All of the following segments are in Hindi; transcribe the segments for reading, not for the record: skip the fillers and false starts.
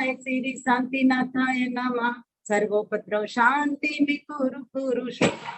कराय श्री शांतिनाथाय नमः। सर्वोपद्रव शांति में कुरु कुरु स्वाहा।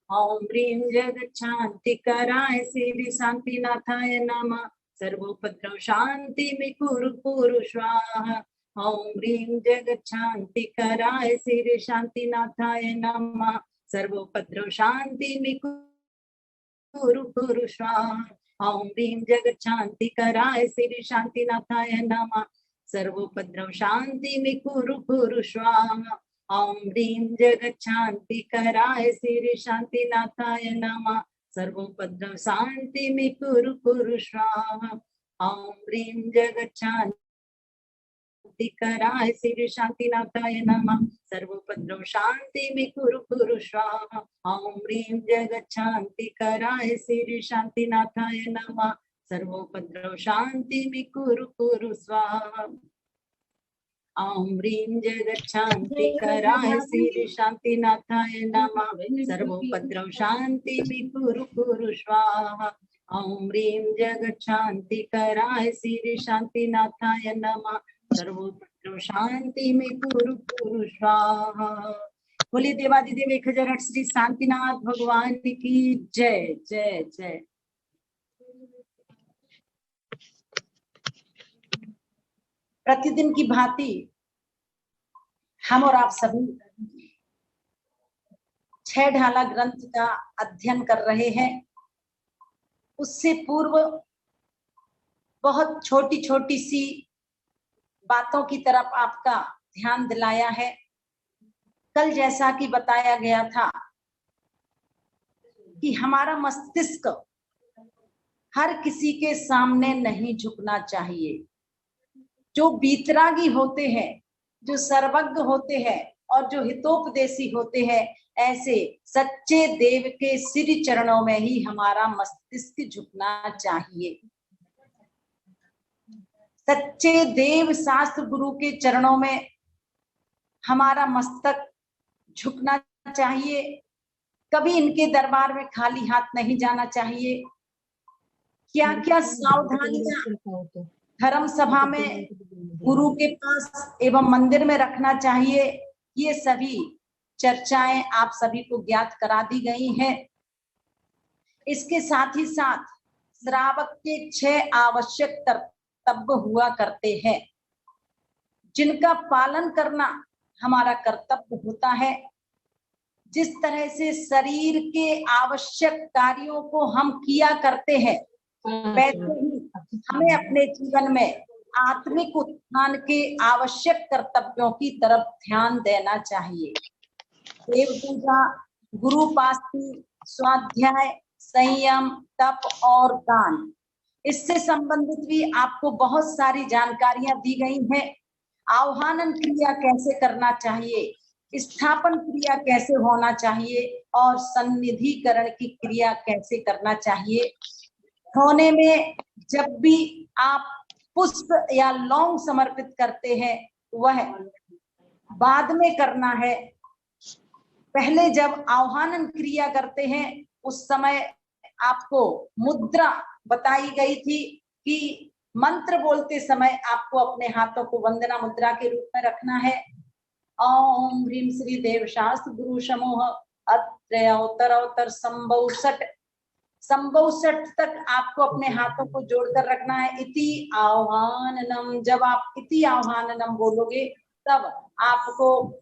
ओम ह्रीं जगच्छांति कराय श्री शांतिनाथाय नमः। सर्वोपद्रव शांति में कुरु कुरु स्वाहा। ओम ह्रीं जगच्छांति कराय श्री शांतिनाथाय नमः। सर्वोपद्रव शांति में कुरु कुरु स्वाहा। ओम ह्रीं जगच्छांति कराय श्री शांतिनाथाय नमः। सर्वोपद्रव शांति में कुरु कुरु स्वाहा। ओम ह्रीं जगच्छांति कराय श्री शांतिनाथाय नमः। सर्वोपद्रव शांति में कुरु कुरु स्वाहा। ओम ह्रीं जगच्छांति कराय श्री शांतिनाथाय नमः। सर्वोपद्रव शांति में कुरु कुरु स्वाहा। ओम ह्रीं जगच्छांति कराय श्री शांतिनाथाय नमः। सर्वोपद्रव शांति में कुरु कुरु स्वाहा। ओम ह्रीं जगच्छांति कराय श्री शांतिनाथाय नमः। सर्वोपद्रव शांति में कुरु कुरु स्वाहा। ओम ह्रीं जगच्छांति कराय श्री शांतिनाथाय नमः। सर्वोपद्रव शांति में कुरु कुरु स्वाहा। बोलिए देवादिदेव 1008 श्री शांतिनाथ भगवान की जय जय जय। प्रतिदिन की भांति हम और आप सभी 6 ढाला ग्रंथ का अध्ययन कर रहे हैं। उससे पूर्व बहुत छोटी छोटी सी बातों की तरफ आपका ध्यान दिलाया है। कल जैसा कि बताया गया था कि हमारा मस्तिष्क हर किसी के सामने नहीं झुकना चाहिए। जो बीतरागी होते हैं, जो सर्वज्ञ होते हैं और जो हितोपदेशी होते हैं, ऐसे सच्चे देव के श्री चरणों में ही हमारा मस्तिष्क झुकना चाहिए। सच्चे देव शास्त्र गुरु के चरणों में हमारा मस्तक झुकना चाहिए। कभी इनके दरबार में खाली हाथ नहीं जाना चाहिए। क्या क्या सावधानियां धर्म सभा में गुरु के पास एवं मंदिर में रखना चाहिए, ये सभी चर्चाएं आप सभी को ज्ञात करा दी गई हैं। इसके साथ ही साथ श्रावक के 6 आवश्यक कर्तव्य हुआ करते हैं, जिनका पालन करना हमारा कर्तव्य होता है। जिस तरह से शरीर के आवश्यक कार्यों को हम किया करते हैं, वैसे ही हमें अपने जीवन में आत्मिक उत्थान के आवश्यक कर्तव्यों की तरफ ध्यान देना चाहिए। देव पूजा, गुरुपास्ति, स्वाध्याय, संयम, तप और दान, इससे संबंधित भी आपको बहुत सारी जानकारियां दी गई हैं। आह्वानन क्रिया कैसे करना चाहिए, स्थापन क्रिया कैसे होना चाहिए और सन्निधिकरण की क्रिया कैसे करना चाहिए। होने में जब भी आप पुष्प या लौंग समर्पित करते हैं, वह बाद में करना है। पहले जब आह्वानन क्रिया करते हैं, उस समय आपको मुद्रा बताई गई थी कि मंत्र बोलते समय आपको अपने हाथों को वंदना मुद्रा के रूप में रखना है। ओम ह्रीं श्री देव शास्त्र गुरु समूह अत्र संभव तक आपको अपने हाथों को जोड़कर रखना है। इति आह्वाननम, जब आप इति आह्वाननम बोलोगे तब आपको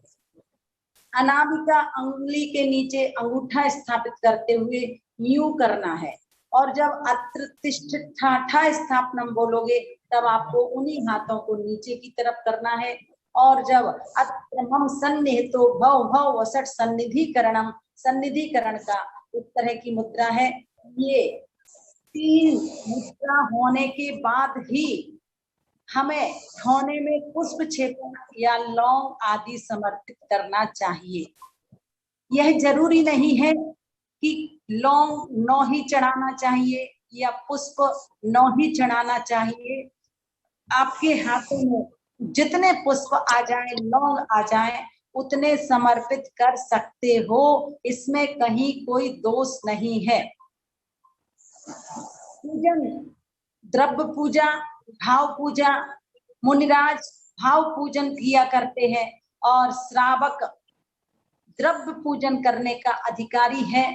अनामिका अंगुली के नीचे अंगूठा स्थापित करते हुए यूं करना है। और जब अत्र तिष्ठा स्थापनम बोलोगे तब आपको उन्हीं हाथों को नीचे की तरफ करना है। और जब अत्र मम सन्निहितो भव भव वसट सन्निधिकरणम, सन्निधिकरण का इस तरह की मुद्रा है। ये 3 मुद्रा होने के बाद ही हमें होने में पुष्प क्षेपण या लौंग आदि समर्पित करना चाहिए। यह जरूरी नहीं है कि लौंग 9 ही चढ़ाना चाहिए या पुष्प 9 ही चढ़ाना चाहिए। आपके हाथों में जितने पुष्प आ जाए, लौंग आ जाए, उतने समर्पित कर सकते हो। इसमें कहीं कोई दोष नहीं है। पूजन, द्रव्य पूजा, भाव पूजा, मुनिराज भाव पूजन किया करते हैं और श्रावक द्रव्य पूजन करने का अधिकारी है।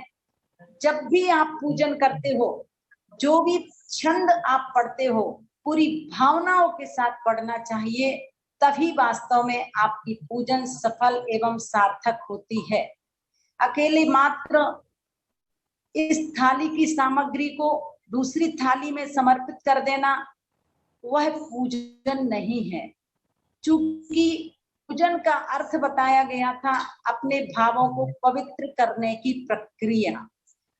जब भी आप पूजन करते हो, जो भी छंद आप पढ़ते हो, पूरी भावनाओं के साथ पढ़ना चाहिए, तभी वास्तव में आपकी पूजन सफल एवं सार्थक होती है। अकेले मात्र इस थाली की सामग्री को दूसरी थाली में समर्पित कर देना वह पूजन नहीं है। चूंकि पूजन का अर्थ बताया गया था अपने भावों को पवित्र करने की प्रक्रिया,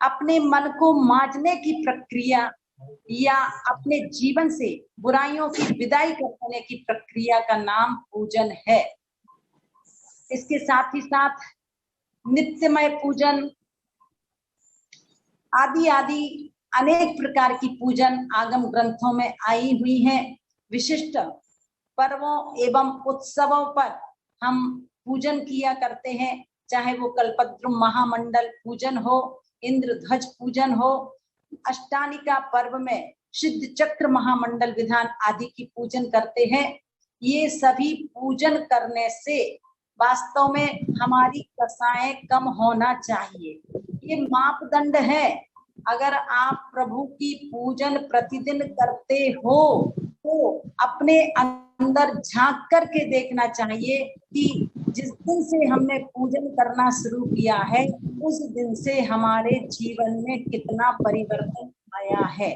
अपने मन को मांजने की प्रक्रिया, या अपने जीवन से बुराइयों की विदाई करने की प्रक्रिया का नाम पूजन है। इसके साथ ही साथ नित्यमय पूजन आदि आदि अनेक प्रकार की पूजन आगम ग्रंथों में आई हुई हैं। विशिष्ट पर्वों एवं उत्सवों पर हम पूजन किया करते हैं, चाहे वो कल्पद्रुम महामंडल पूजन हो, इंद्रध्वज पूजन हो, अष्टानिका पर्व में सिद्ध चक्र महामंडल विधान आदि की पूजन करते हैं। ये सभी पूजन करने से वास्तव में हमारी कसाएं कम होना चाहिए, ये मापदंड है। अगर आप प्रभु की पूजन प्रतिदिन करते हो तो अपने अंदर झांक करके देखना चाहिए कि जिस दिन से हमने पूजन करना शुरू किया है उस दिन से हमारे जीवन में कितना परिवर्तन आया है।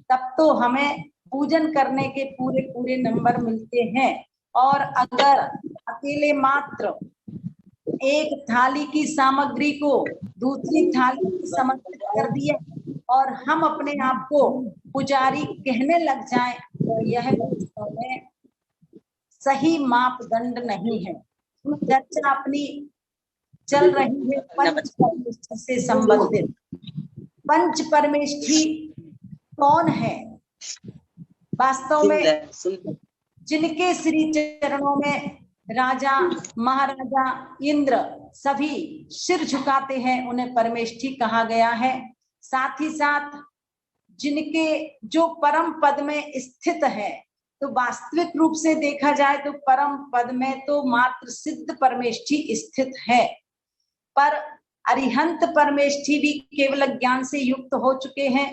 तब तो हमें पूजन करने के पूरे पूरे नंबर मिलते हैं। और अगर अकेले मात्र एक थाली की सामग्री को दूसरी थाली में समर्पित कर दिया और हम अपने आप को पुजारी कहने लग जाएं तो यह वास्तव में सही मापदंड नहीं है। चर्चा अपनी चल रही है पंच परमेष्ठी से संबंधित। पंच परमेष्ठी कौन है? वास्तव में जिनके श्री चरणों में राजा महाराजा इंद्र सभी सिर झुकाते हैं उन्हें परमेष्ठी कहा गया है। साथ ही साथ जिनके जो परम पद में स्थित है, तो वास्तविक रूप से देखा जाए तो परम पद में तो मात्र सिद्ध परमेष्ठी स्थित है, पर अरिहंत परमेष्ठी भी केवल ज्ञान से युक्त हो चुके हैं।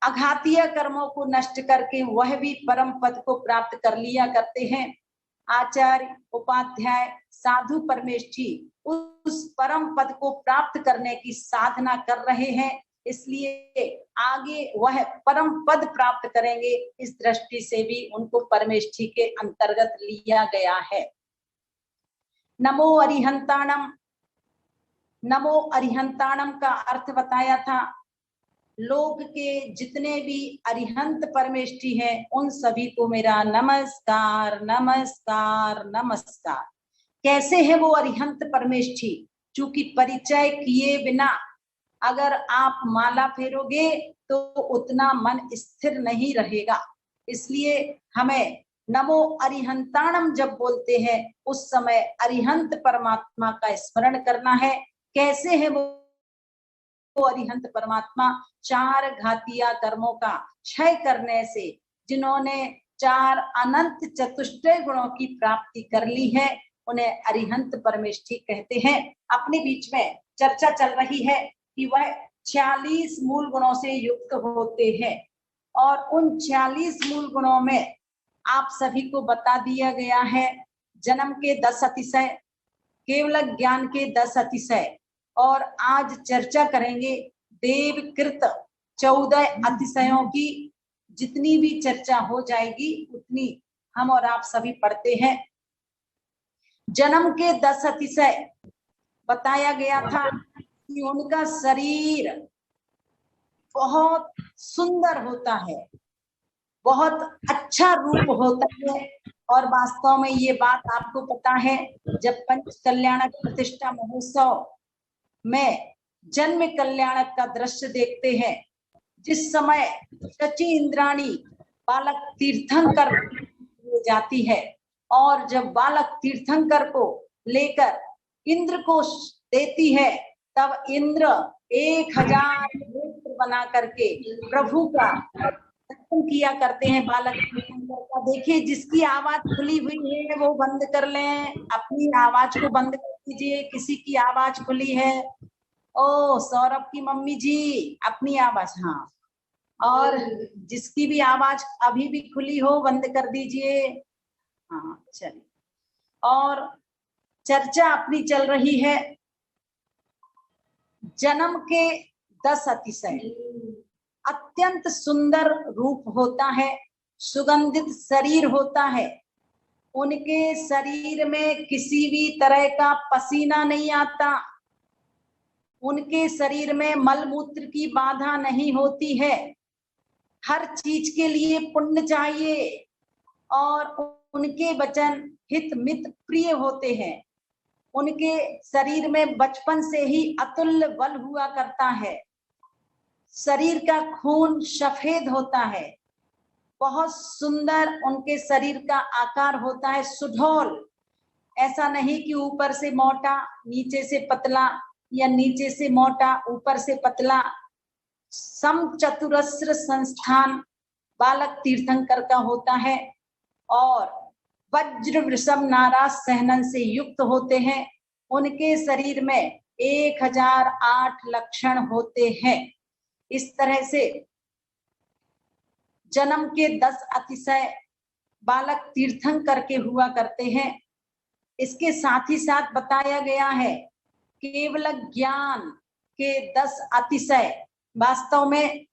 अघातीय कर्मों को नष्ट करके वह भी परम पद को प्राप्त कर लिया करते हैं। आचार्य, उपाध्याय, साधु परमेष्ठी उस परम पद को प्राप्त करने की साधना कर रहे हैं, इसलिए आगे वह परम पद प्राप्त करेंगे। इस दृष्टि से भी उनको परमेष्ठी के अंतर्गत लिया गया है। नमो अरिहंताणम, नमो अरिहंताणम का अर्थ बताया था। लोक के जितने भी अरिहंत परमेष्ठी हैं उन सभी को मेरा नमस्कार नमस्कार नमस्कार। कैसे है वो अरिहंत परमेष्ठी? चूंकि परिचय किए बिना अगर आप माला फेरोगे तो उतना मन स्थिर नहीं रहेगा, इसलिए हमें नमो अरिहंताणम जब बोलते हैं उस समय अरिहंत परमात्मा का स्मरण करना है। कैसे है वो अरिहंत परमात्मा? चार घातिया कर्मों का क्षय करने से जिन्होंने चार अनंत चतुष्टय गुणों की प्राप्ति कर ली है उन्हें अरिहंत परमेष्ठी कहते हैं। अपने बीच में चर्चा चल रही है कि वह 46 मूल गुणों से युक्त होते हैं और उन 46 मूल गुणों में आप सभी को बता दिया गया है जन्म के 10 अतिशय, केवल ज्ञान के 10 अतिशय, और आज चर्चा करेंगे देवकृत 14 अतिशयों की। जितनी भी चर्चा हो जाएगी उतनी हम और आप सभी पढ़ते हैं। जन्म के 10 अतिशय बताया गया था कि उनका शरीर बहुत सुंदर होता है, बहुत अच्छा रूप होता है। और वास्तव में ये बात आपको पता है, जब पंच कल्याणक प्रतिष्ठा महोत्सव में जन्म कल्याणक का दृश्य देखते हैं, जिस समय शची इंद्राणी बालक तीर्थंकर जाती है और जब बालक तीर्थंकर को लेकर इंद्र को देती है, तब इंद्र 1000 नेत्र बना करके प्रभु का दर्शन किया करते हैं बालक तीर्थंकर का। देखिए, जिसकी आवाज खुली हुई है वो बंद कर लें, अपनी आवाज को बंद कर दीजिए। किसी की आवाज खुली है, ओ सौरभ की मम्मी जी, अपनी आवाज, हाँ, और जिसकी भी आवाज अभी भी खुली हो बंद कर दीजिए। हाँ, चलिए। और चर्चा अपनी चल रही है जन्म के 10 अतिशय। अत्यंत सुंदर रूप होता है, सुगंधित शरीर होता है, उनके शरीर में किसी भी तरह का पसीना नहीं आता, उनके शरीर में मलमूत्र की बाधा नहीं होती है। हर चीज के लिए पुण्य चाहिए और उनके वचन हित मित प्रिय होते हैं। उनके शरीर में बचपन से ही अतुल्य बल हुआ करता है। शरीर का खून सफेद होता है, बहुत सुंदर उनके शरीर का आकार होता है, सुडौल। ऐसा नहीं कि ऊपर से मोटा नीचे से पतला या नीचे से मोटा ऊपर से पतला। समचतुरस्र संस्थान बालक तीर्थंकर का होता है और वज्र वृषभ नाराज सहनन से युक्त होते हैं। उनके शरीर में 1008 लक्षण होते हैं। इस तरह से जन्म के 10 अतिशय बालक तीर्थंकर के हुआ करते हैं। इसके साथ ही साथ बताया गया है केवल ज्ञान के 10 अतिशय। वास्तव में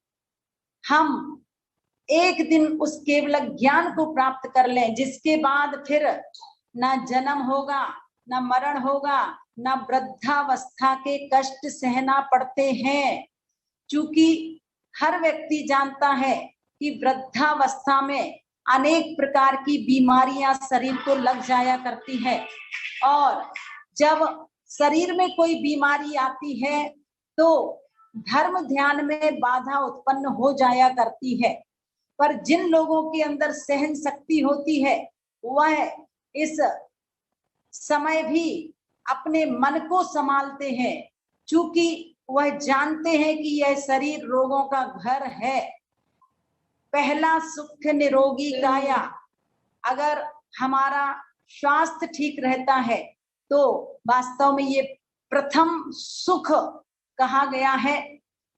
हम एक दिन उस केवल ज्ञान को प्राप्त कर लें, जिसके बाद फिर ना जन्म होगा, ना मरण होगा, ना वृद्धावस्था के कष्ट सहना पड़ते हैं। क्योंकि हर व्यक्ति जानता है कि वृद्धावस्था में अनेक प्रकार की बीमारियां शरीर को लग जाया करती है और जब शरीर में कोई बीमारी आती है तो धर्म ध्यान में बाधा उत्पन्न हो जाया करती है। पर जिन लोगों के अंदर सहन शक्ति होती है वह इस समय भी अपने मन को संभालते हैं, क्योंकि वह जानते हैं कि यह शरीर रोगों का घर है। पहला सुख निरोगी काया। अगर हमारा स्वास्थ्य ठीक रहता है तो वास्तव में ये प्रथम सुख कहा गया है।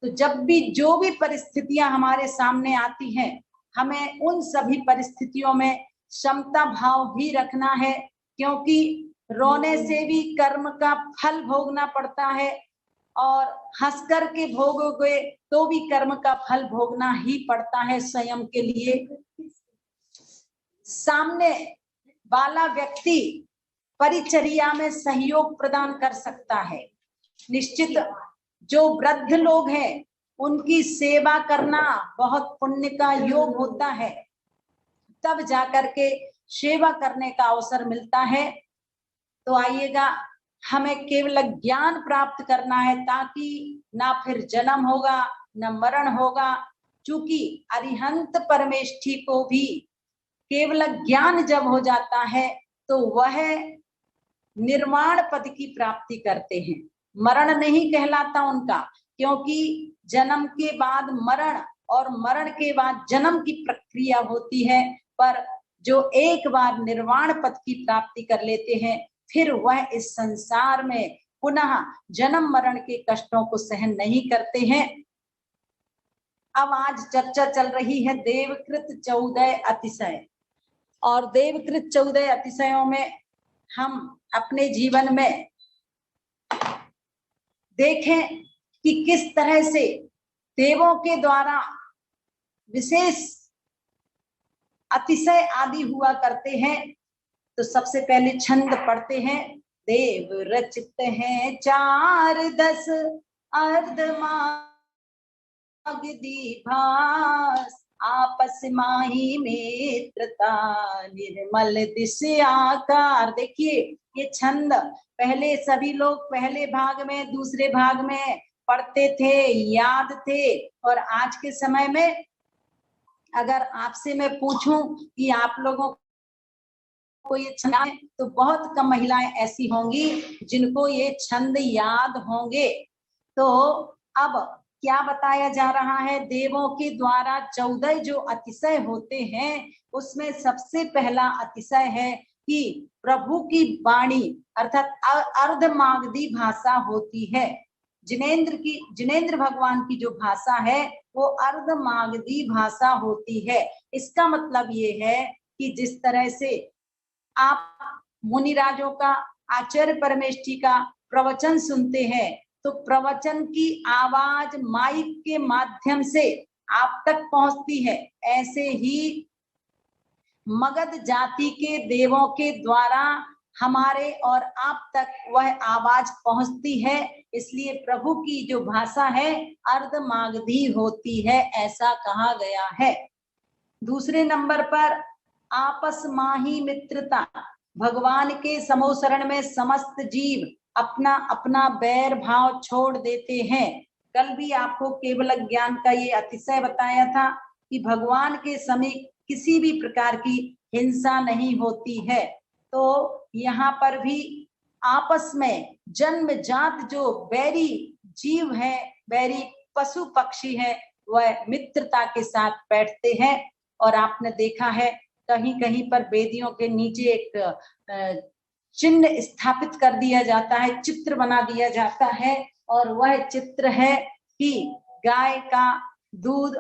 तो जब भी जो भी परिस्थितियां हमारे सामने आती हैं, हमें उन सभी परिस्थितियों में क्षमता भाव भी रखना है, क्योंकि रोने से भी कर्म का फल भोगना पड़ता है और हंस कर के भोगोगे तो भी कर्म का फल भोगना ही पड़ता है स्वयं के लिए। सामने वाला व्यक्ति परिचर्या में सहयोग प्रदान कर सकता है। निश्चित जो वृद्ध लोग हैं उनकी सेवा करना बहुत पुण्य का योग होता है, तब जाकर के सेवा करने का अवसर मिलता है। तो आइएगा, हमें केवल ज्ञान प्राप्त करना है ताकि ना फिर जन्म होगा न मरण होगा। क्योंकि अरिहंत परमेष्ठी को भी केवल ज्ञान जब हो जाता है तो वह निर्वाण पद की प्राप्ति करते हैं। मरण नहीं कहलाता उनका, क्योंकि जन्म के बाद मरण और मरण के बाद जन्म की प्रक्रिया होती है। पर जो एक बार निर्वाण पद की प्राप्ति कर लेते हैं फिर वह इस संसार में पुनः जन्म मरण के कष्टों को सहन नहीं करते हैं। अब आज चर्चा चल रही है देवकृत 14 अतिशय, और देवकृत 14 अतिशयों में हम अपने जीवन में देखें कि किस तरह से देवों के द्वारा विशेष अतिशय आदि हुआ करते हैं। तो सबसे पहले छंद पढ़ते हैं। देव रचित हैं 4-10 अर्धमाग दीभास, आपस माही मित्रता निर्मल दिशा आकार। देखिए, ये छंद पहले सभी लोग पहले भाग में दूसरे भाग में पढ़ते थे, याद थे। और आज के समय में अगर आपसे मैं पूछूं कि आप लोगों को ये छंद है, तो बहुत कम महिलाएं ऐसी होंगी जिनको ये छंद याद होंगे। तो अब क्या बताया जा रहा है? देवों के द्वारा 14 जो अतिशय होते हैं उसमें सबसे पहला अतिशय है कि प्रभु की वाणी अर्थात अर्धमागधी भाषा होती है। जिनेंद्र भगवान की जो भाषा है वो अर्धमागधी भाषा होती है। इसका मतलब ये है कि जिस तरह से आप मुनिराजों का, आचार्य परमेष्ठी का प्रवचन सुनते हैं तो प्रवचन की आवाज माइक के माध्यम से आप तक पहुंचती है, ऐसे ही मगध जाति के देवों के द्वारा हमारे और आप तक वह आवाज पहुंचती है। इसलिए प्रभु की जो भाषा है अर्धमागधी होती है, ऐसा कहा गया है। दूसरे नंबर पर आपस माही मित्रता। भगवान के समोसरण में समस्त जीव अपना अपना बैर भाव छोड़ देते हैं। कल भी आपको केवल ज्ञान का ये अतिशय बताया था कि भगवान के समीप किसी भी प्रकार की हिंसा नहीं होती है। तो यहाँ पर भी आपस में जन्मजात जो बैरी जीव है, बैरी पशु पक्षी है, वह मित्रता के साथ बैठते हैं। और आपने देखा है कहीं कहीं पर वेदियों के नीचे एक चिन्ह स्थापित कर दिया जाता है, चित्र बना दिया जाता है, और वह चित्र है कि गाय का दूध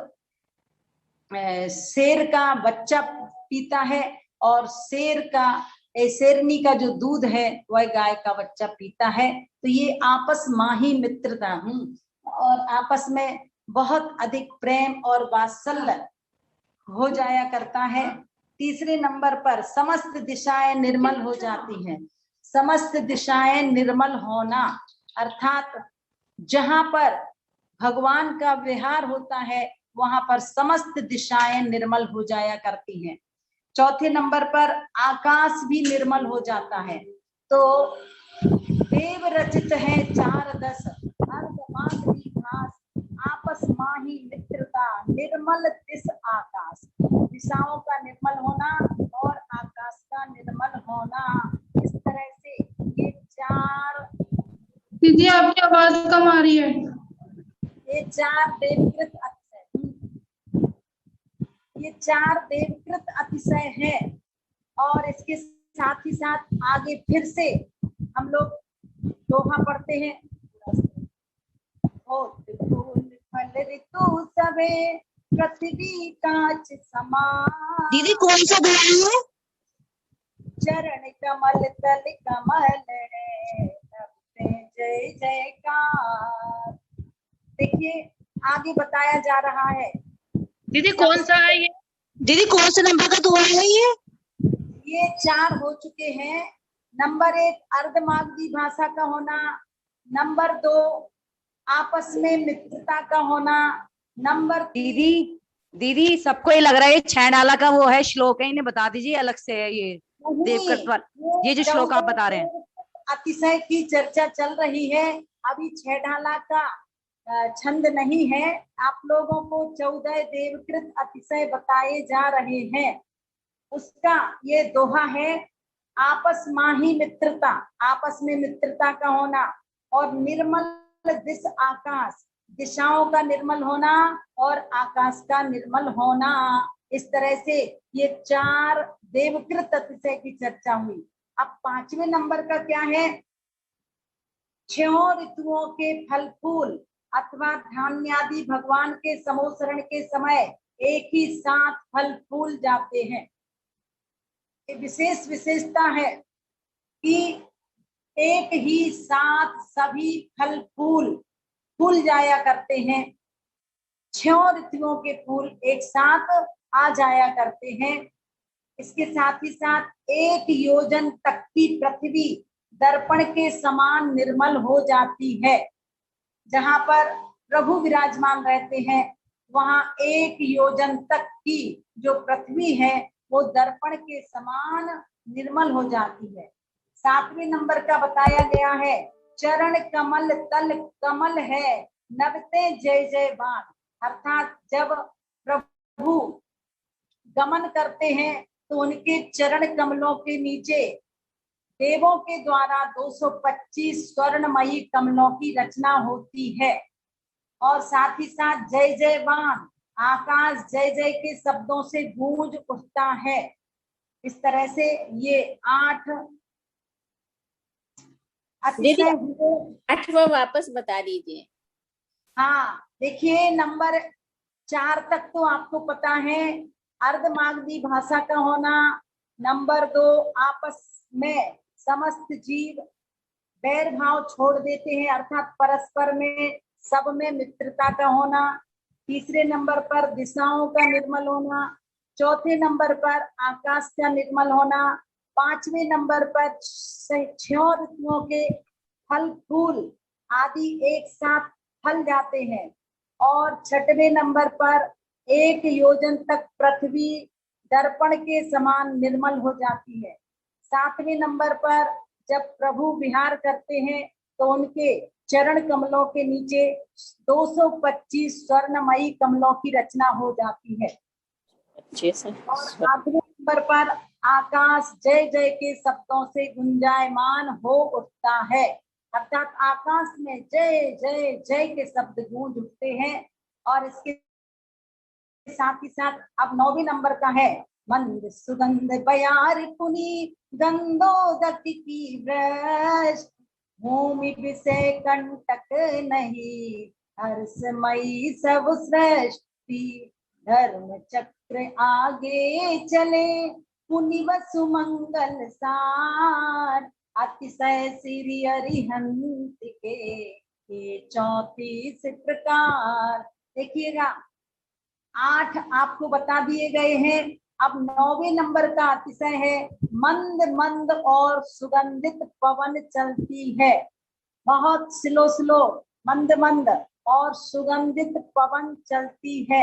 शेर का बच्चा पीता है और शेरनी का जो दूध है वह गाय का बच्चा पीता है। तो ये आपस माही मित्रता और आपस में बहुत अधिक प्रेम और वात्सल्य हो जाया करता है। तीसरे नंबर पर समस्त दिशाएं निर्मल हो जाती हैं। समस्त दिशाएं निर्मल होना अर्थात जहां पर भगवान का विहार होता है वहां पर समस्त दिशाएं निर्मल हो जाया करती हैं। चौथे नंबर पर आकाश भी निर्मल हो जाता है। तो देव रचित है 4-10 अर्धमागधी घास, आपस माही मित्रता, निर्मल दिश आकाश। दिशाओं का निर्मल होना और आकाश का निर्मल होना, इस तरह से ये 4। दीदी आपकी आवाज कम आ रही है। ये 4 देवकृत अतिशय, ये 4 देवकृत अतिशय है। और इसके साथ ही साथ आगे फिर से हम लोग दोहा पढ़ते हैं। फल ऋतु सबे पृथ्वी कांच समान। दीदी कौन सा दोहा है? चरण कमल तल कमल जय जयकार। देखिए आगे बताया जा रहा है। दीदी कौन सा है ये? दीदी कौन से नंबर का दोहा है ये? ये 4 हो चुके हैं। नंबर 1 अर्धमागधी भाषा का होना, नंबर 2 आपस में मित्रता का होना, नंबर दीदी सबको ये लग रहा है छैडाला का वो है श्लोक है, इन्हें बता दीजिए अलग से है ये देवकृत, ये जो श्लोक आप बता रहे हैं। अतिशय की चर्चा चल रही है, अभी छैडाला का छंद नहीं है। आप लोगों को 14 देवकृत अतिशय बताए जा रहे हैं। उसका ये दोहा है आपस माही मित्रता, आपस में मित्रता का होना, और निर्मल दिश आकाश, दिशाओं का निर्मल होना और आकाश का निर्मल होना। इस तरह से ये 4 देवकृत अतिशय की चर्चा हुई। अब 5वें नंबर का क्या है? 6 ऋतुओं के फल फूल अथवा धान्यादि भगवान के समोसरण के समय एक ही साथ फल फूल जाते हैं। विशेष विशेषता है कि एक ही साथ सभी फल फूल जाया करते हैं। 6 ऋतुओं के फूल एक साथ आ जाया करते हैं। इसके साथ ही साथ 1 योजन तक की पृथ्वी दर्पण के समान निर्मल हो जाती है। जहां पर प्रभु विराजमान रहते हैं वहां 1 योजन तक की जो पृथ्वी है वो दर्पण के समान निर्मल हो जाती है। 7वें नंबर का बताया गया है चरण कमल तल कमल है नभते जय जय बाण। अर्थात जब प्रभु गमन करते हैं तो उनके चरण कमलों के नीचे देवों के द्वारा 225 स्वर्णमयी कमलों की रचना होती है। और साथ ही साथ जय जयवान, आकाश जय जय के शब्दों से गूंज उठता है। इस तरह से ये 8 अतिशय हुए। 8वां वापस बता दीजिए। हाँ, देखिए नंबर 4 तक तो आपको पता है, अर्धमागधी भाषा का होना। नंबर 2, आपस में समस्त जीव बैर भाव छोड़ देते हैं, अर्थात परस्पर में सब में मित्रता का होना। तीसरे नंबर पर दिशाओं का निर्मल होना। चौथे नंबर पर आकाश का निर्मल होना। 5वें नंबर पर 6 ऋतुओं के फल फूल आदि एक साथ फल जाते हैं। और 6वें नंबर पर 1 योजन तक पृथ्वी दर्पण के समान निर्मल हो जाती है। 7वें नंबर पर जब प्रभु विहार करते हैं तो उनके चरण कमलों के नीचे 225 स्वर्णमयी कमलों की रचना हो जाती है। और 8वें नंबर पर आकाश जय जय के शब्दों से गुंजायमान हो उठता है, अर्थात आकाश में जय जय जय के शब्द गूंज उठते हैं। और इसके साथ ही साथ अब 9वें नंबर का है, मंद सुगंध बयार पुनी गंधोदक की वृष, भूमि विषय कंटक नहीं, हर्षमयी सब सृष्टि, धर्म चक्र आगे चले, पुनि वसु मंगल सार, अतिशय श्री अरिहंत के ये 34 प्रकार। देखिएगा 8 आपको बता दिए गए हैं। अब 9वें नंबर का अतिशय है, मंद मंद और सुगंधित पवन चलती है, बहुत स्लो स्लो मंद मंद और सुगंधित पवन चलती है।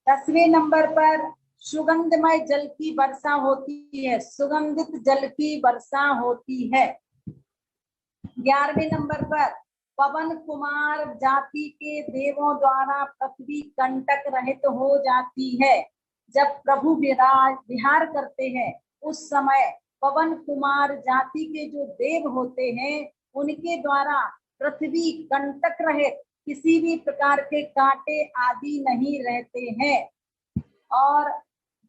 10वें नंबर पर सुगंधमय जल की वर्षा होती है, सुगंधित जल की वर्षा होती है। 11वें नंबर पर पवन कुमार जाति के देवों द्वारा पृथ्वी कंटक रहित हो जाती है। जब प्रभु विहार करते हैं उस समय पवन कुमार जाति के जो देव होते हैं उनके द्वारा पृथ्वी कंटक रहित, किसी भी प्रकार के कांटे आदि नहीं रहते हैं। और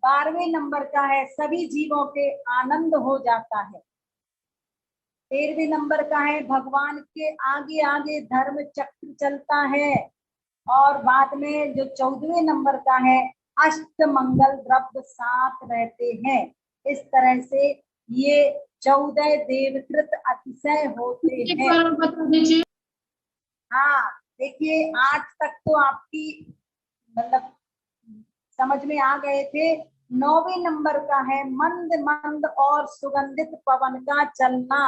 12वें नंबर का है, सभी जीवों के आनंद हो जाता है। 13वें नंबर का है, भगवान के आगे आगे धर्म चक्र चलता है। और बाद में जो 14वें नंबर का है, अष्ट मंगल द्रव्य साथ रहते हैं। इस तरह से ये 14 देवकृत अतिशय होते हैं। बता दीजिए। हाँ, देखिए 8 तक तो आपकी मतलब समझ में आ गए थे। 9वें नंबर का है, मंद मंद और सुगंधित पवन का चलना।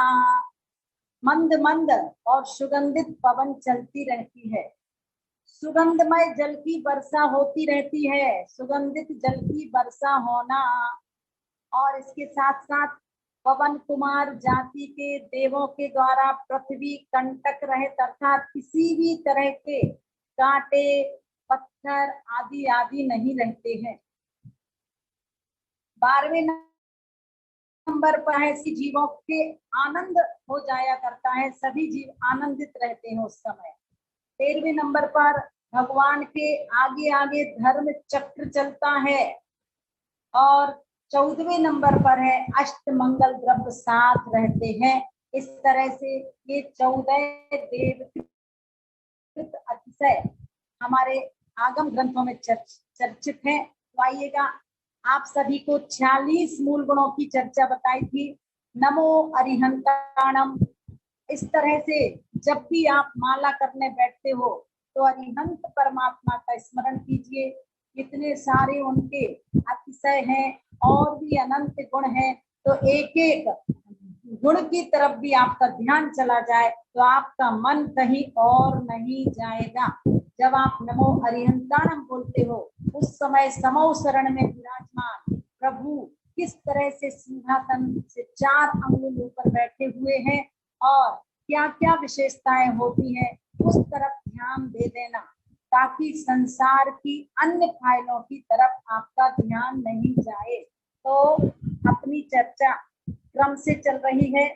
मंद मंद और सुगंधित पवन चलती रहती है, सुगंधमय जल की वर्षा होती रहती है, सुगंधित जल की वर्षा होना। और इसके साथ साथ पवन कुमार जाति के देवों के द्वारा पृथ्वी कंटक रहित, अर्थात किसी भी तरह के कांटे पत्थर आदि आदि नहीं रहते हैं। 12वें नंबर पर है, जीवों के आनंद हो जाया करता है, सभी जीव आनंदित रहते हैं उस समय। 13वें नंबर पर भगवान के आगे आगे धर्म चक्र चलता है। और 14वें नंबर पर है, अष्ट मंगल द्रव्य साथ रहते हैं। इस तरह से ये 14 देवकृत अतिशय हमारे आगम ग्रंथों में चर्चित है। तो आइएगा, आप सभी को 46 मूल गुणों की चर्चा बताई थी। नमो अरिहंताणम। इस तरह से जब भी आप माला करने बैठते हो तो अरिहंत परमात्मा का स्मरण कीजिए। कितने सारे उनके अतिशय हैं और भी अनंत गुण हैं, तो एक एक गुण की तरफ भी आपका ध्यान चला जाए तो आपका मन कहीं और नहीं जाएगा। जब आप नमो अरिहंताणम बोलते हो उस समय समौ शरण में विराजमान प्रभु किस तरह से सिंहासन से 4 अंगुल ऊपर बैठे हुए हैं और क्या क्या विशेषताएं होती हैं, उस तरफ ध्यान दे देना, ताकि संसार की अन्य फाइलों की तरफ आपका ध्यान नहीं जाए। तो अपनी चर्चा क्रम से चल रही है।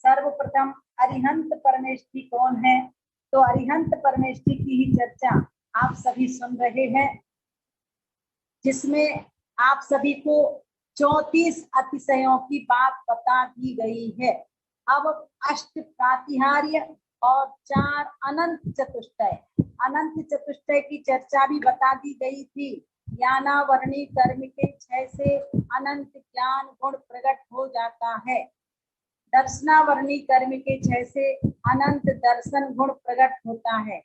सर्वप्रथम अरिहंत परमेष्ठी कौन है, तो अरिहंत परमेष्ठी की ही चर्चा आप सभी सुन रहे हैं, जिसमें आप सभी को 34 अतिशयों की बात बता दी गई है। अब अष्ट प्रातिहार्य और 4 अनंत चतुष्टय, अनंत चतुष्टय की चर्चा भी बता दी गई थी। ज्ञानावरणी कर्म के 6 से अनंत ज्ञान गुण प्रकट हो जाता है। दर्शनावरणी कर्म के 6 से अनंत दर्शन गुण प्रकट होता है।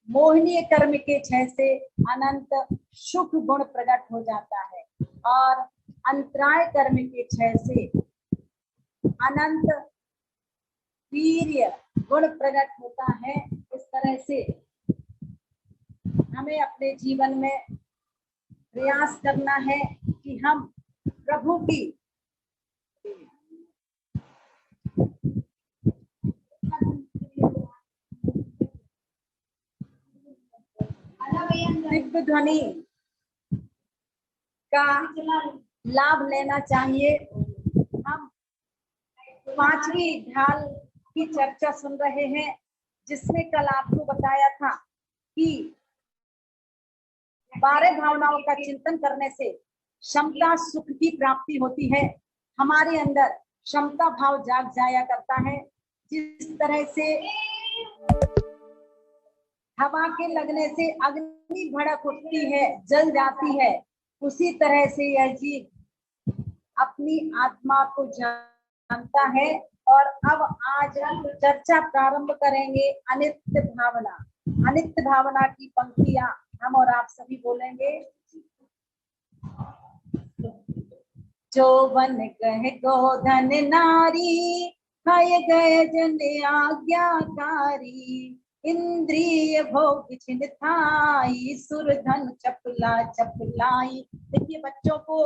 मोहनीय कर्म के 6 से अनंत सुख गुण प्रकट हो जाता है और अंतराय कर्म के 6 से अनंत वीर्य गुण प्रकट होता है। इस तरह से हमें अपने जीवन में प्रयास करना है कि हम प्रभु की दिव्य ध्वनि का लाभ लेना चाहिए। हम 5वीं ढाल की चर्चा सुन रहे हैं, जिसमें कल आपको बताया था कि 12 भावनाओं का चिंतन करने से क्षमता सुख की प्राप्ति होती है। हमारे अंदर क्षमता भाव जाग जाया करता है। जिस तरह से हवा के लगने से अग्नि भड़क उठती है, जल जाती है, उसी तरह से यह जीव अपनी आत्मा को जानता है। और अब आज चर्चा प्रारंभ करेंगे अनित्य भावना। अनित्य भावना की पंक्तियां हम और आप सभी बोलेंगे। जो बन गए गोधन नारी, खाए गए जन आज्ञाकारी, इंद्रिय भोग छिन थाई, सुर धन चपला चपलाई। देखिए, बच्चों को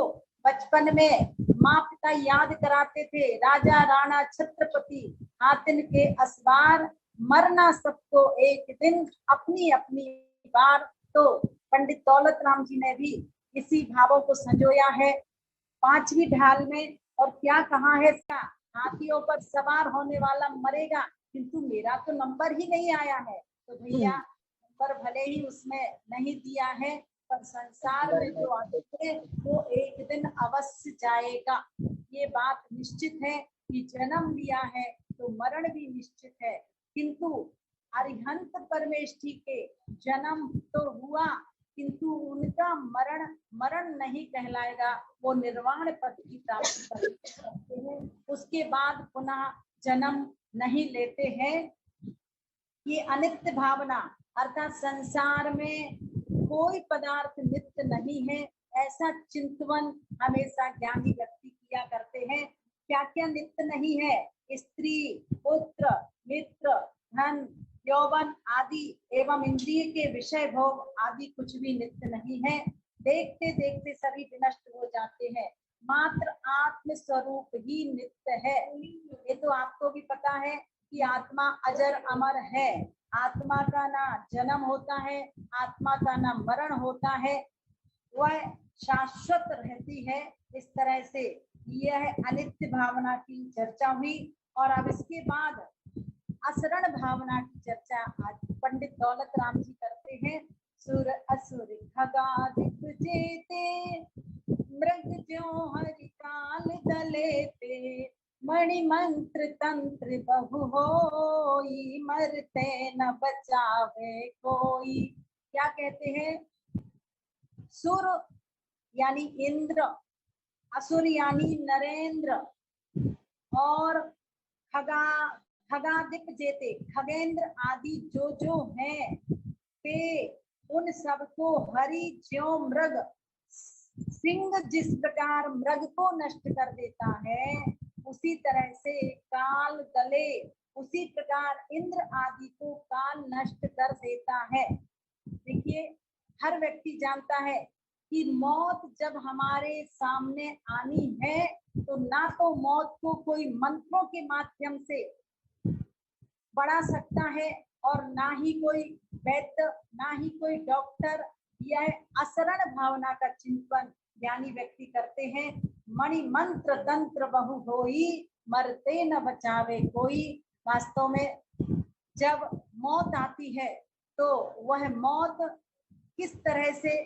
बचपन में माँ पिता याद कराते थे, राजा राणा छत्रपति हातिन के असवार, मरना सबको एक दिन अपनी अपनी बार। तो पंडित दौलत राम जी ने भी इसी भावों को संजोया है 5वीं ढाल में। और क्या कहा है, हाथियों पर सवार होने वाला मरेगा, किंतु मेरा तो नंबर ही नहीं आया है। तो भैया, नंबर भले ही उसमें नहीं दिया है, पर संसार में जो आते हैं वो एक दिन अवश्य जाएगा। ये बात निश्चित है कि जन्म लिया है तो मरण भी निश्चित है। किंतु अरिहंत परमेष्ठी के जन्म तो हुआ, किंतु उनका मरण नहीं कहलाएगा, वो निर्वाण पद की प्राप्ति करते हैं। उसके बाद पुनः जन्म नहीं लेते हैं। ये अनित्य भावना अर्थात संसार में कोई पदार्थ नित्य नहीं है, ऐसा चिंतन हमेशा ज्ञानी व्यक्ति किया करते हैं। क्या क्या नित्य नहीं है? स्त्री, पुत्र, मित्र, धन, यौवन आदि एवं इंद्रिय के विषय भोग आदि कुछ भी नित्य नहीं है। देखते देखते सभी विनष्ट हो जाते हैं, मात्र आत्म स्वरूप ही नित्य है। ये तो आपको भी पता है कि आत्मा अजर अमर है। आत्मा का ना जन्म होता है, आत्मा का ना मरण होता है, वह शाश्वत रहती है। इस तरह से यह अनित्य भावना की चर्चा हुई। और अब इसके बाद असरण भावना की चर्चा आज पंडित दौलत राम जी करते हैं। सुर असुर खगादिक जेते, मृग ज्यों हरि काल दलेते, मणि मंत्र तंत्र बहु होई, मरते न बचावे कोई। क्या कहते हैं? सुर यानी इंद्र, असुर यानी नरेंद्र, और खगादिक जेते खगेंद्र आदि जो हैं, ते उन सबको हरि ज्यों मृग, सिंह जिस प्रकार मृग को नष्ट कर देता है, उसी तरह से काल दले, उसी प्रकार इंद्र आदि को काल नष्ट कर देता है। देखिए, हर व्यक्ति जानता है कि मौत जब हमारे सामने आनी है तो ना तो मौत को कोई मंत्रों के माध्यम से बढ़ा सकता है, और ना ही कोई वैद्य, ना ही कोई डॉक्टर। यह असरण भावना का चिंतन ज्ञानी व्यक्ति करते हैं। मणि मंत्र तंत्र बहु होई, मरते न बचावे कोई। वास्तव में जब मौत आती है तो वह मौत किस तरह से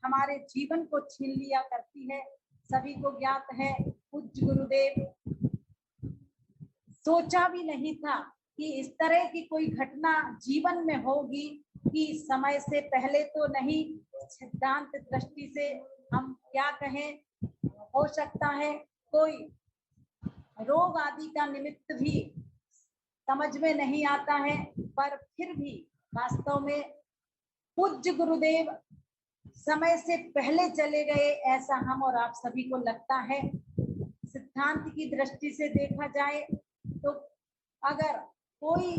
हमारे जीवन को छीन लिया करती है, सभी को ज्ञात है। पूज्य गुरुदेव सोचा भी नहीं था कि इस तरह की कोई घटना जीवन में होगी, कि समय से पहले तो नहीं, सिद्धांत दृष्टि से हम क्या कहें, हो सकता है कोई रोग आदि का निमित्त भी समझ में नहीं आता है, पर फिर भी वास्तव में पूज्य गुरुदेव समय से पहले चले गए, ऐसा हम और आप सभी को लगता है। सिद्धांत की दृष्टि से देखा जाए तो अगर कोई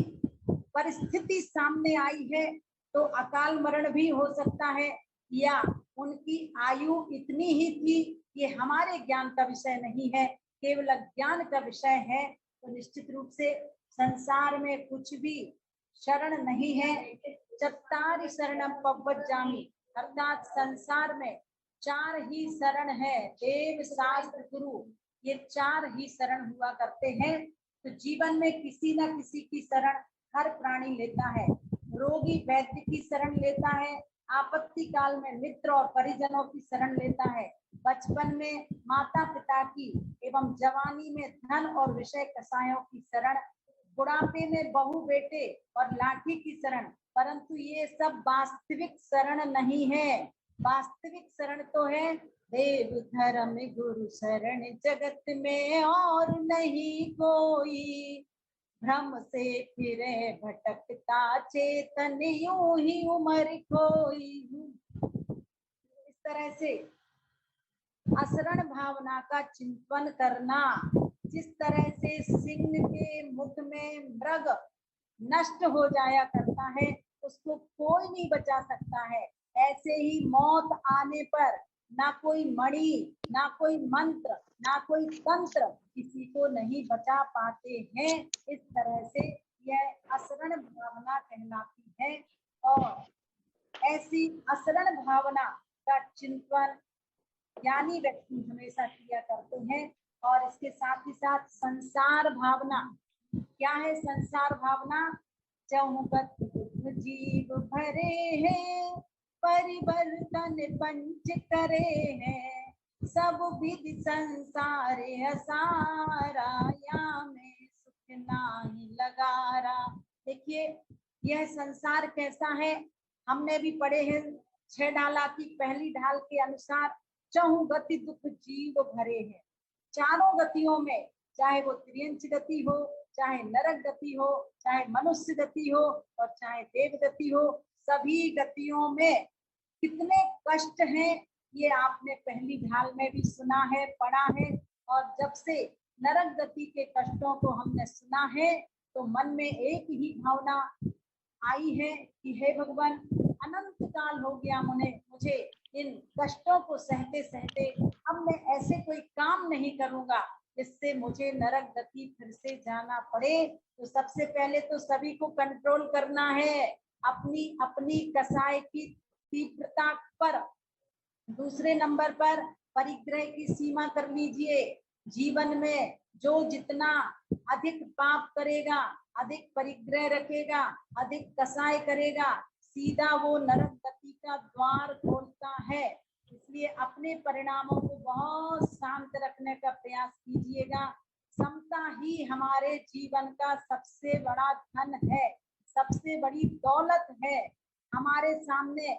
परिस्थिति सामने आई है तो अकाल मरण भी हो सकता है, या उनकी आयु इतनी ही थी, ये हमारे ज्ञान का विषय नहीं है, केवल ज्ञान का विषय है। तो निश्चित रूप से संसार में कुछ भी शरण नहीं है। चत्तारि शरणम पवज्जामि, अर्थात संसार में 4 ही शरण है, देव शास्त्र गुरु, ये 4 ही शरण हुआ करते हैं। तो जीवन में किसी न किसी की शरण हर प्राणी लेता है। रोगी वैद्य की शरण लेता है, आपत्ति काल में मित्र और परिजनों की शरण लेता है, बचपन में माता पिता की, एवं जवानी में धन और विषय कसायों की शरण, बुढ़ापे में बहू बेटे और लाठी की शरण। परंतु ये सब वास्तविक शरण नहीं है। वास्तविक शरण तो है देव धर्म गुरु शरण, जगत में और नहीं कोई, भ्रम से फिरे भटकता चेतन, यूं ही उम्र खोई। इस तरह से असरण भावना का चिंतन करना, जिस तरह से सिंह के मुख में मृग नष्ट हो जाया करता है, उसको कोई नहीं बचा सकता है, ऐसे ही मौत आने पर ना कोई मणि, ना कोई मंत्र, ना कोई तंत्र किसी को नहीं बचा पाते हैं। इस तरह से यह असरण भावना कहलाती है। और ऐसी असरण भावना का चिंतन ज्ञानी व्यक्ति हमेशा किया करते हैं। और इसके साथ ही साथ संसार भावना, क्या है संसार भावना? चौगत जीव भरे हैं, परिवर्तन पंच करे हैं, सब विधि संसार असारा, या में सुख नाही लगारा। देखिए यह संसार कैसा है, हमने भी पढ़े हैं 6 ढाला की पहली ढाल के अनुसार, चहु गति दुख जीव भरे हैं। चारों गतियों में, चाहे वो त्रियंच गति हो, चाहे नरक गति हो, चाहे मनुष्य गति हो, और चाहे देव गति हो, सभी गतियों में कितने कष्ट हैं ये आपने पहली ढाल में भी सुना है, पढ़ा है। और जब से नरक गति के कष्टों को हमने सुना है तो मन में एक ही भावना आई है कि हे भगवान, अनंत काल हो गया मुझे इन कष्टों को सहते सहते, अब मैं ऐसे कोई काम नहीं करूंगा जिससे मुझे नरक गति फिर से जाना पड़े। तो सबसे पहले तो सभी को कंट्रोल करना है अपनी अपनी कसाय की तीव्रता पर। दूसरे नंबर पर परिग्रह की सीमा कर लीजिए। जीवन में जो जितना अधिक पाप करेगा, अधिक परिग्रह रखेगा, अधिक कसाय करेगा, सीधा वो नरक गति का द्वार खोलता है। इसलिए अपने परिणामों को बहुत शांत रखने का प्रयास कीजिएगा। समता ही हमारे जीवन का सबसे बड़ा धन है, सबसे बड़ी दौलत है। हमारे सामने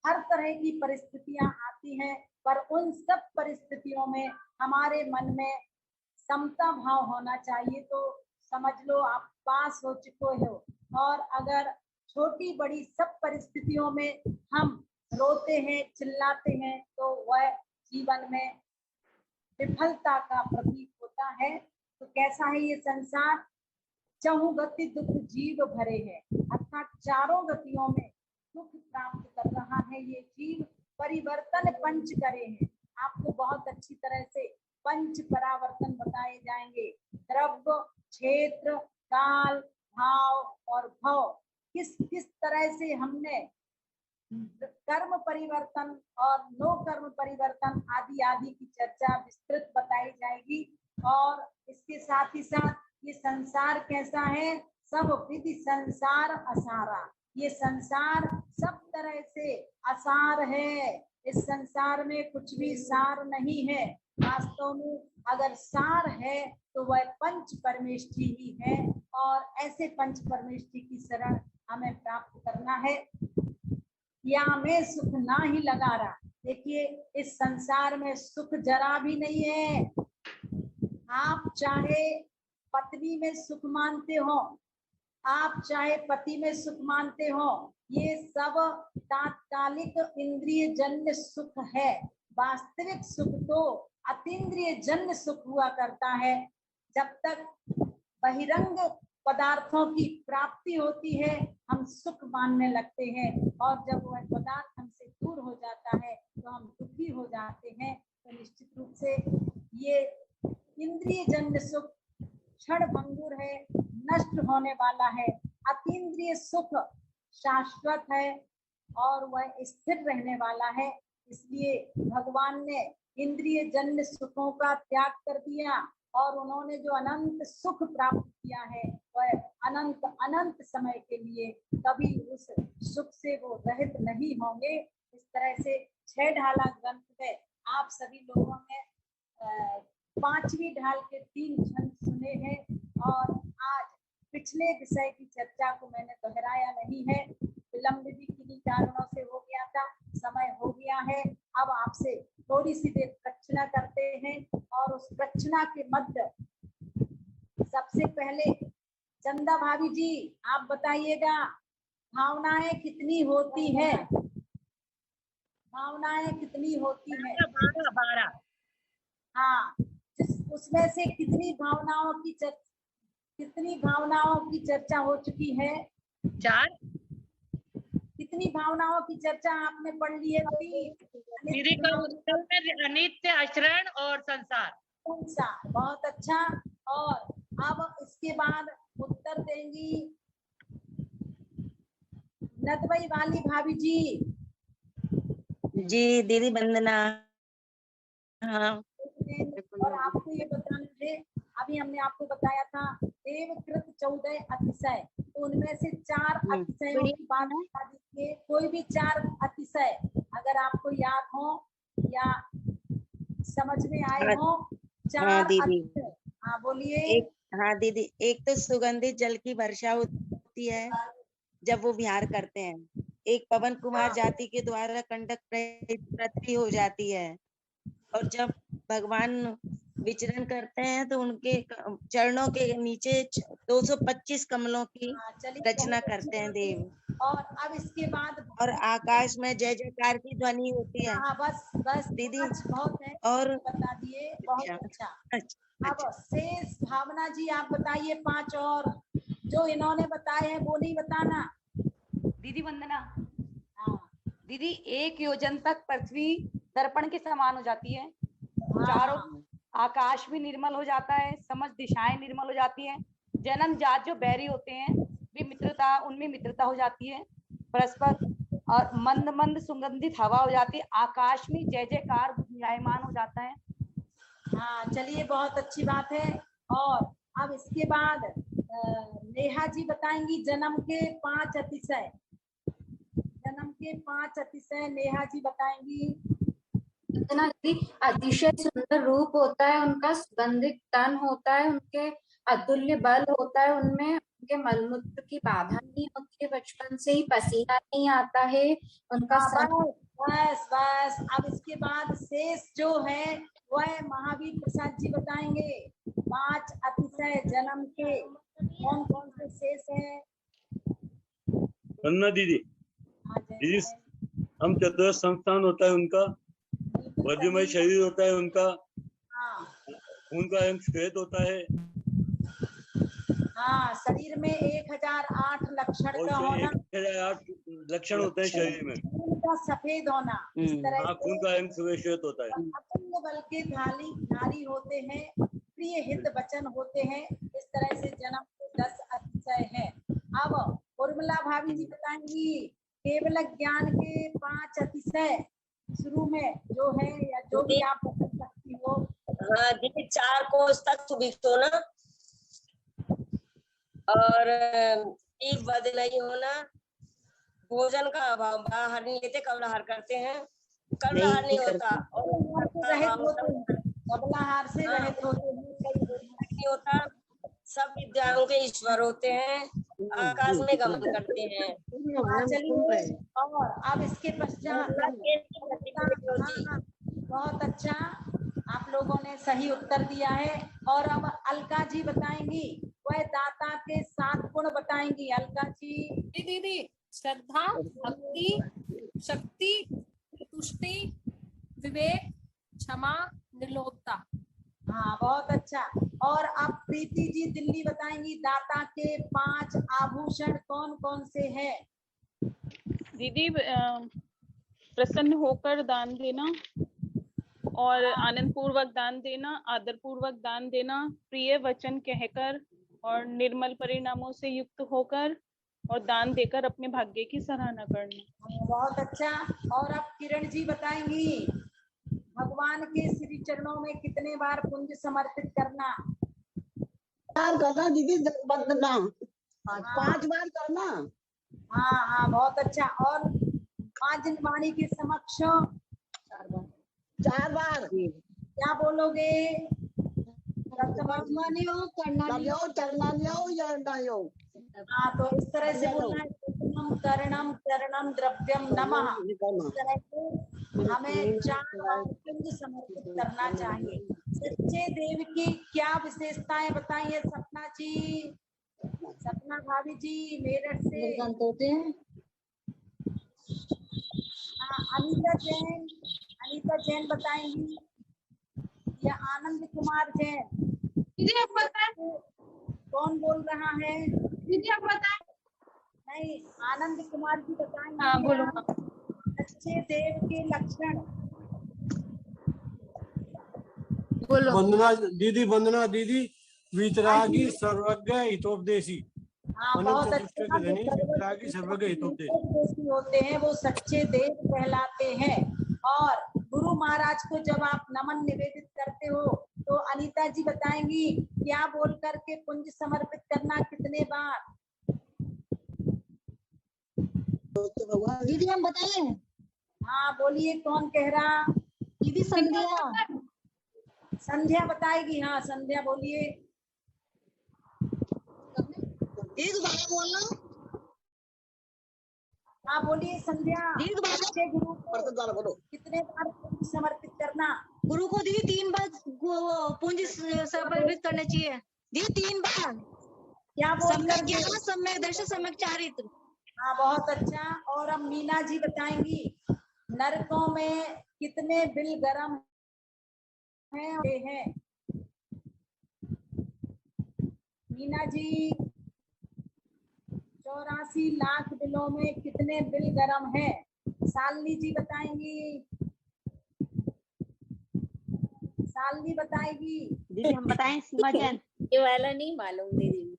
हर तरह की परिस्थितियां आती हैं, पर उन सब परिस्थितियों में हमारे मन में समता भाव होना चाहिए। तो समझ लो आप पास हो चुके हो। और अगर छोटी बड़ी सब परिस्थितियों में हम रोते हैं, चिल्लाते हैं, तो वह जीवन में विफलता का प्रतीक होता है। तो कैसा है ये संसार? चहु गति दुख जीव भरे हैं, अर्थात चारों गतियों में दुख प्राप्त कर रहा है ये जीव। परिवर्तन पंच करे हैं, आपको बहुत अच्छी तरह से पंच परावर्तन बताए जाएंगे। द्रव्य, क्षेत्र, काल, भाव और भव, किस किस तरह से हमने कर्म परिवर्तन और नो कर्म परिवर्तन आदि आदि की चर्चा विस्तृत बताई जाएगी। और इसके साथ ही साथ ये संसार कैसा है? सब विधि संसार असारा। ये संसार सब तरह से असार है, इस संसार में कुछ भी सार नहीं है। वास्तव में अगर सार है तो वह पंच परमेष्ठी ही है, और ऐसे पंच परमेष्ठी की शरण हमें प्राप्त करना है। या में सुख ना ही लगा रहा। देखिए इस संसार में सुख जरा भी नहीं है। आप चाहे पत्नी में सुख मानते हो, आप चाहे पति में सुख मानते हो, ये सब तात्कालिक इंद्रिय जन्य सुख है। वास्तविक सुख तो अतीन्द्रिय जन्य सुख हुआ करता है। जब तक बहिरंग पदार्थों की प्राप्ति होती है हम सुख मानने लगते हैं, और जब वह पदार्थ हमसे दूर हो जाता है तो हम दुखी हो जाते हैं। तो निश्चित रूप से ये इंद्रिय जन्य सुख क्षण भंगुर है, नष्ट होने वाला है। अतीन्द्रिय सुख शाश्वत है और वह स्थिर रहने वाला है। इसलिए भगवान ने इंद्रिय जन्य सुखों का त्याग कर दिया, और उन्होंने जो अनंत सुख प्राप्त किया है वह अनंत अनंत समय के लिए कभी उस सुख से वो रहित नहीं होंगे। इस तरह से छह ढाला ग्रंथ में आप सभी लोगों ने पांचवी ढाल के 3 छंद सुने हैं, और आज पिछले विषय की चर्चा को मैंने दोहराया नहीं है। विलंब भी किन्हीं कारणों से हो गया था, समय हो गया है। अब आपसे थोड़ी सी देर प्रदक्षिणा करते हैं, और उस प्रदक्षिणा के मध्य सबसे पहले चंदा भाभी जी आप बताइएगा, भावनाएं कितनी होती है? भावनाएं कितनी होती है? 12 हाँ, उसमें से कितनी भावनाओं की चर्चा हो चुकी है? 4। कितनी भावनाओं की चर्चा आपने पढ़ ली है? दीदी का उत्तर में अनित्य, आचरण और संसार। संसार, बहुत अच्छा। और अब इसके बाद उत्तर देंगी नदवई वाली भाभी जी। जी दीदी वंदना। हाँ, और आपको ये बताना है, अभी हमने आपको बताया था देवकृत 14 अतिशय, तो उनमें से 4 अतिशयों की बात बता दीजिए। कोई भी 4 अतिशय अगर आपको याद हो या समझ में आए हो। 4 दीदी। अतिशय, हाँ बोलिए। हाँ दीदी, एक तो सुगंधित जल की वर्षा होती है जब वो विहार करते हैं। एक पवन कुमार जाति के द्वारा कंटक पृथ्वी हो जाती है, और जब भगवान विचरण करते हैं तो उनके चरणों के नीचे 225 कमलों की रचना करते हैं देव। और अब इसके बाद और आकाश में जय जयकार की ध्वनि होती है। हाँ बस दीदी बहुत है, और बता दिए, बहुत अच्छा। अब शेष भावना जी आप बताइए 5 और, जो इन्होंने बताए हैं वो नहीं बताना। दीदी वंदना। हाँ दीदी 1 योजन तक पृथ्वी दर्पण के समान हो जाती है, हाँ, चारों आकाश भी निर्मल हो जाता है, समस्त दिशाएं निर्मल हो जाती हैं। जन्म जात जो बैरी होते हैं भी मित्रता, उनमें मित्रता हो जाती है परस्पर, और मंद मंद सुगंधित हवा हो जाती है। आकाश में जय जयकार गुंजायमान हो जाता है। हाँ चलिए, बहुत अच्छी बात है। और अब इसके बाद नेहा जी बताएंगी जन्म के 5 अतिशय। जन्म के 5 अतिशय नेहा जी बताएंगी। अतिशय सुंदर रूप होता है उनका, सुगंधित तन होता है, उनके अतुल्य बल होता है, उनमें उनके मलमूत्र की बाधा नहीं होती है, बचपन से ही पसीना नहीं आता है उनका। बस अब इसके बाद शेष जो है वह महावीर प्रसाद जी बताएंगे। 5 अतिशय जन्म के कौन कौन से शेष है? दीदी दीदी हम चतुर्थ संस्थान होता है उनका, वज्रमय शरीर होता है उनका, उनका एवं श्वेत होता है। हाँ, शरीर में 1008 लक्षण का होना, 1008 लक्षण होते हैं शरीर में। खून का सफेद होना, इस तरह हाँ, खून का एवं श्वेत होता है। अतुल्य बल के धारी होते हैं, प्रिय हित वचन होते हैं। इस तरह से जन्म के 10 अतिशय है। अब उर्मिला भाभी जी बताएंगी केवल ज्ञान के 5 अतिशय शुरू में जो है, या जो भी आप बता सकती हो। हाँ दीदी 4 कोस तक सुबिक्षो ना। और एक बदलाई होना, भोजन का अभाव, बाहर नहीं लेते, कबलाहार करते हैं, कबलाहार नहीं होता, कबलाहार से रहित होते नहीं होता, सब विद्याओं के ईश्वर होते हैं, आकाश में गमन करते हैं। चलिए, और अब इसके पश्चात बहुत अच्छा, आप लोगों ने सही उत्तर दिया है। और अब अलका जी बताएंगी, वह दाता के 7 गुण बताएंगी। अलका जी। दीदी, श्रद्धा, भक्ति, शक्ति, तुष्टि, विवेक, क्षमा, निर्लोभता। हाँ, बहुत अच्छा। और अब प्रीति जी दिल्ली बताएंगी, दाता के 5 आभूषण कौन कौन से हैं। दीदी, प्रसन्न होकर दान देना और आनंद पूर्वक दान देना, आदर पूर्वक दान देना, प्रिय वचन कहकर और निर्मल परिणामों से युक्त होकर और दान देकर अपने भाग्य की सराहना करना। बहुत अच्छा। और अब किरण जी बताएंगी, भगवान के श्री चरणों में कितने बार पुंज समर्पित करना। 4 करना दीदी, वंदना 5 बार करना। हाँ हाँ, बहुत अच्छा। और आज वाणी के समक्ष 4 बार क्या बोलोगे? हाँ, तो इस तरह से बोलना है, करणम चरणम द्रव्यम नमः। इस तरह से हमें 4 बार पुंज समर्पित करना चाहिए। सच्चे देव की क्या विशेषताएं बताइए सपना जी, सपना भाभी जी मेरठ से। अनीता जैन बताएंगी या आनंद कुमार जैन? दीदी आप बताएं। कौन बोल रहा है? दीदी आप बताएं। नहीं, आनंद कुमार जी बताएंगे। हाँ, बोलो। अच्छे देव के लक्षण बोलो। वंदना दीदी, वंदना दीदी, वितरागी, सर्वज्ञ, हितोपदेशी। हाँ, बहुत अच्छे सर्वज्ञ हितोपदेशी होते हैं, वो सच्चे देव कहलाते हैं। और गुरु महाराज को जब आप नमन निवेदित करते हो तो अनीता जी बताएंगी क्या बोल करके पुंज समर्पित करना, कितने बार? दीदी हम बताएं। हाँ बोलिए, कौन कह रहा? दीदी संध्या। संध्या बताएगी। हाँ संध्या बोलिए। एक बार बोलना। हाँ बोलिए संध्या। अच्छे गुरु को बोलो कितने बार पुंज समर्पित करना? गुरु को दीदी 3 बार पुंज समर्पित करना चाहिए दीदी, 3 बार। क्या बोल कर? सम्यक दर्शन, सम्यक चारित्र। हाँ बहुत अच्छा। और अब मीना जी बताएंगी, नरकों में कितने बिल गरम हैं? मीना जी, 84 लाख बिलों में कितने बिल गरम है? शालिनी जी बताएंगी। शालिनी बताएगी। दीदी हम बताएं। सीमा जैन। ये वाला नहीं मालूम दीदी।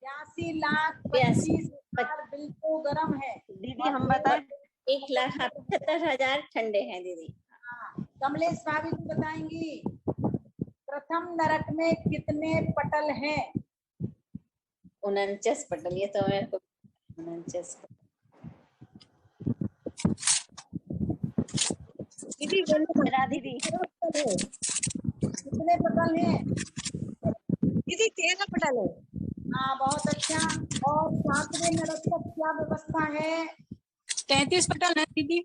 82 लाख 25 हजार बिल तो गरम है। दीदी हम बताएं। 1,78,000 ठंडे हैं दीदी। कमलेश भाभी जी बताएंगी, प्रथम नरक में कितने पटल हैं? 49 पटल। ये तो मेरे को 49 दीदी बोलो। दीदी कितने पटल हैं? दीदी 13 पटल है। हाँ बहुत अच्छा। और 7वें नरक पर क्या व्यवस्था है? 33 पटल है दीदी।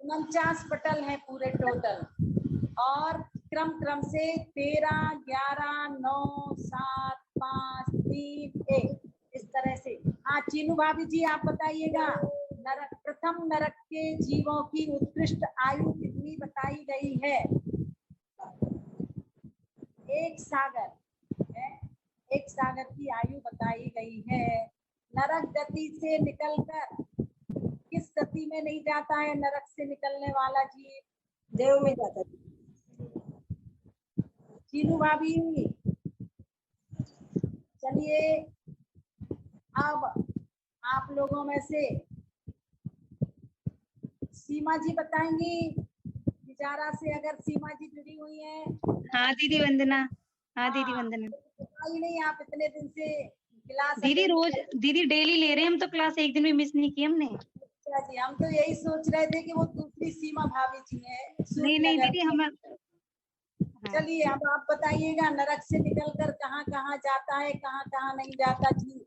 49 पटल है पूरे टोटल। और क्रम से 13, 11, 9, 7, 5, 3, 1 इस तरह से। हाँ चीनू भाभी जी आप बताइएगा, नरक प्रथम नरक के जीवों की उत्कृष्ट आयु कितनी बताई गई है? 1 सागर है, 1 सागर की आयु बताई गई है। नरक गति से निकलकर किस गति में नहीं जाता है नरक से निकलने वाला जीव? देव में जाता है। चीनू भाभी चलिए, अब आप लोगों में से सीमा जी बताएंगी, विचारा से अगर सीमा जी जुड़ी हुई हैं। हाँ दीदी वंदना। हाँ दीदी वंदना। नहीं, आप इतने दिन से क्लास दीदी रोज दीदी डेली ले रहे हैं हम तो क्लास, एक दिन भी मिस नहीं की हमने। अच्छा जी, हम तो यही सोच रहे थे कि वो दूसरी सीमा भाभी जी है। नहीं नहीं दीदी हम चलिए अब आप बताइएगा, नरक से निकलकर कहाँ कहाँ जाता है, कहाँ कहाँ नहीं जाता जी।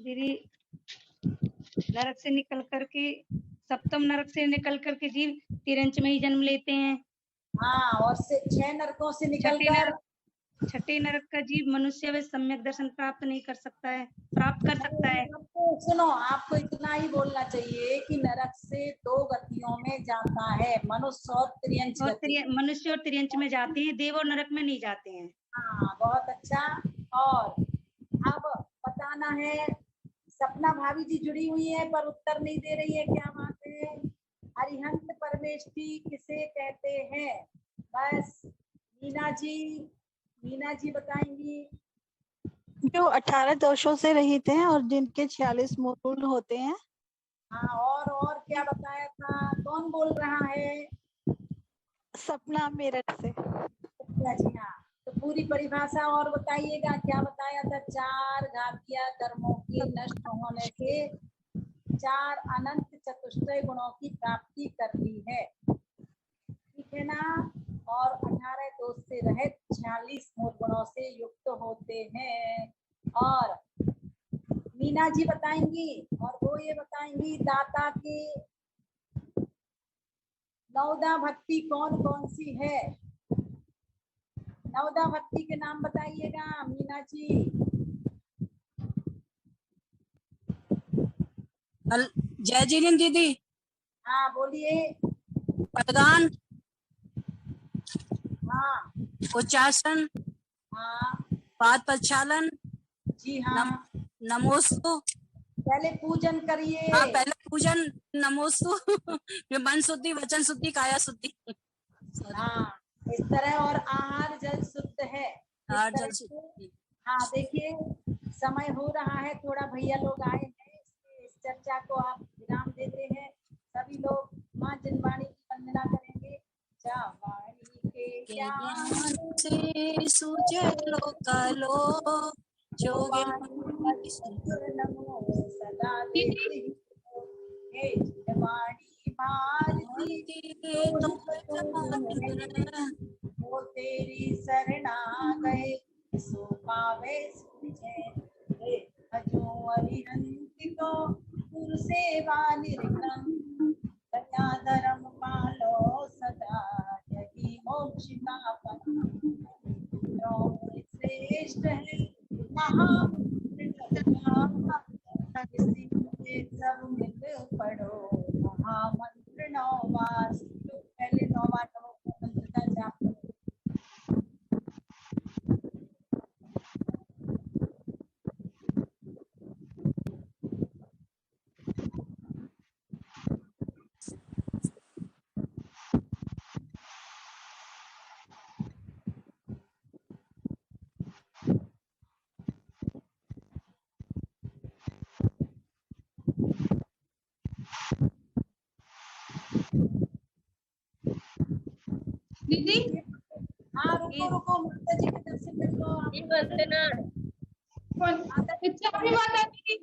दीदी नरक से निकल करके, सप्तम नरक से निकल करके जीव तिरंच में ही जन्म लेते हैं। हाँ, और से 6 नरकों से निकलकर छठे नरक का जीव मनुष्य व सम्यक दर्शन प्राप्त नहीं कर सकता है, प्राप्त कर सकता है। आपको सुनो, आपको इतना ही बोलना चाहिए कि नरक से 2 गतियों में जाता है, मनुष्य और तिर्यंच गति। मनुष्य और तिर्यंच में जाते हैं, देव और नरक में नहीं जाते हैं। हाँ, बहुत अच्छा। और अब बताना है, सपना भाभी जी जुड़ी हुई है पर उत्तर नहीं दे रही है, क्या बात है? अरिहंत परमेष्ठी किसे कहते हैं? बस मीना जी बताएंगी। जो 18 दोषों से रहित हैं और जिनके 46 मूल होते हैं। हाँ, और क्या बताया था? कौन बोल रहा है? सपना मेरठ से। अच्छा जी, हाँ, तो पूरी परिभाषा और बताइएगा, क्या बताया था? 4 घातिया कर्मों के नष्ट होने से 4 अनंत चतुष्टय गुणों की प्राप्ति करनी है, ठीक है ना? और 18 दोष से रहित 46 मूल गुणों से युक्त होते हैं। और मीना जी बताएंगी, और वो ये बताएंगी दाता की 9दा भक्ति कौन कौन सी है? 9दा भक्ति के नाम बताइएगा मीना जी। जय जीवन दीदी। हाँ बोलिए। पदगान, हाँ, उच्चासन, हाँ, पाद प्रक्षालन, जी हाँ, नमोस्तु। पहले पूजन करिए। हाँ, पहले पूजन, नमोस्तु, फिर मन शुद्धि, वचन शुद्धि, काया शुद्धि। हाँ, इस तरह। और आहार जल शुद्ध है। आहार जल शुद्ध। हाँ, देखिए समय हो रहा है, थोड़ा भैया लोग आए हैं, इस चर्चा को आप विराम देते हैं। सभी लोग माँ जिनवाणी की वंदना करेंगे। जावाणी के ज्ञान से सुजलो कालो जोगे नमो सदा देते हे जिनवाणी भारती वो तेरी शरणा गए सो पावे सुजय हे अजो अरिहंत को गुरु सेवा निर्गम दया धर्म पालो सदा यही मोक्ष का पथ श्रेष्ठ है सब मिल पढ़ो महामंत्र 9 बार। पहले 9 बार मंत्र का जाप करो। दीदी हाँ, रुको माता जी के दर्शन कर लो। वंदना। माता जी अपनी बात आती